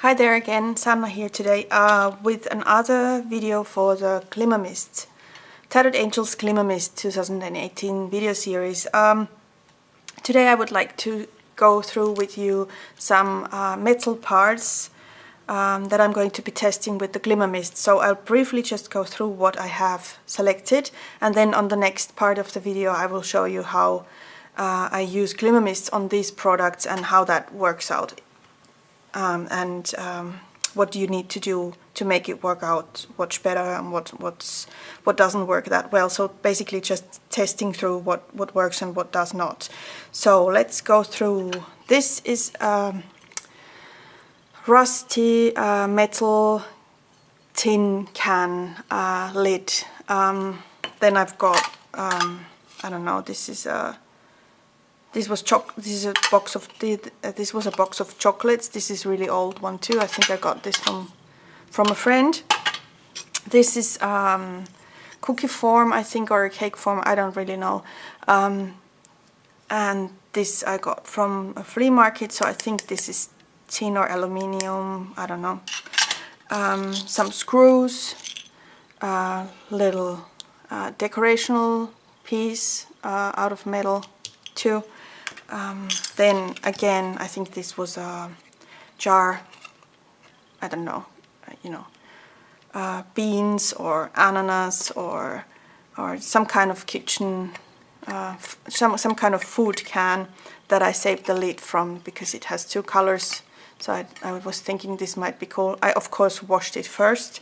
Hi there again, Sanna here today with another video for the Glimmer Mist, Tattered Angels Glimmer Mist 2018 video series. Today I would like to go through with you some metal parts that I'm going to be testing with the Glimmer Mist. So I'll briefly just go through what I have selected, and then on the next part of the video I will show you how I use Glimmer Mists on these products and how that works out. What do you need to do to make it work out much better, and what doesn't work that well. So basically just testing through what works and what does not. So let's go through. This is rusty metal tin can lid. Then I've got I don't know, this is a This was a box of chocolates. This is really old one too. I think I got this from a friend. This is cookie form, I think, or a cake form. I don't really know. And this I got from a flea market. So I think this is tin or aluminium. I don't know. Some screws, little decorational piece out of metal too. Then again, I think this was a jar, I don't know, beans or ananas or some kind of kitchen, some kind of food can that I saved the lid from because it has two colors. So I was thinking this might be cool. I of course washed it first.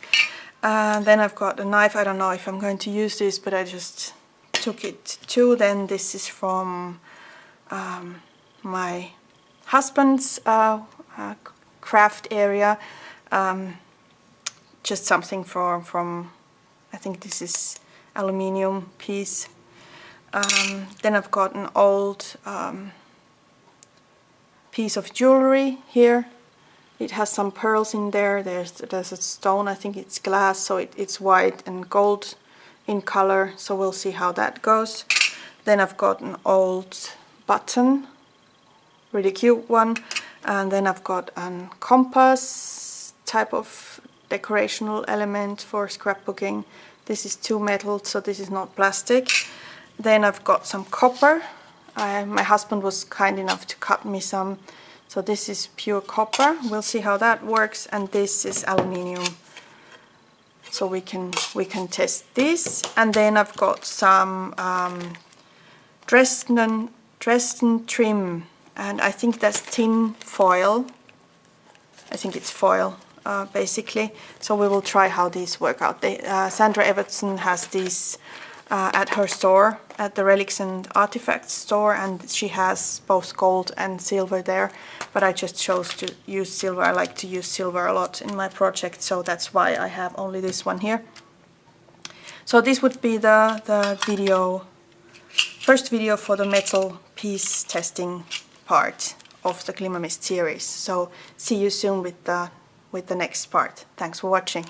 Then I've got a knife. I don't know if I'm going to use this, but I just took it too. Then this is from my husband's craft area, just something from I think this is aluminium piece. Then I've got an old piece of jewelry here. It has some pearls in there. There's a stone, I think it's glass, so it's white and gold in color, so we'll see how that goes. Then I've got an old button, really cute one, and then I've got a compass type of decorational element for scrapbooking. This is 2 metal, so this is not plastic. Then I've got some copper. My husband was kind enough to cut me some, so this is pure copper. We'll see how that works. And this is aluminium, so we can test this. And then I've got some Dresden trim, and I think that's tin foil. I think it's foil, basically. So we will try how these work out. Sandra Evertson has these at her store, at the Relics and Artifacts store, and she has both gold and silver there. But I just chose to use silver. I like to use silver a lot in my project, so that's why I have only this one here. So this would be the first video for the metal piece testing part of the Glimmer Mist series. So see you soon with the next part. Thanks for watching.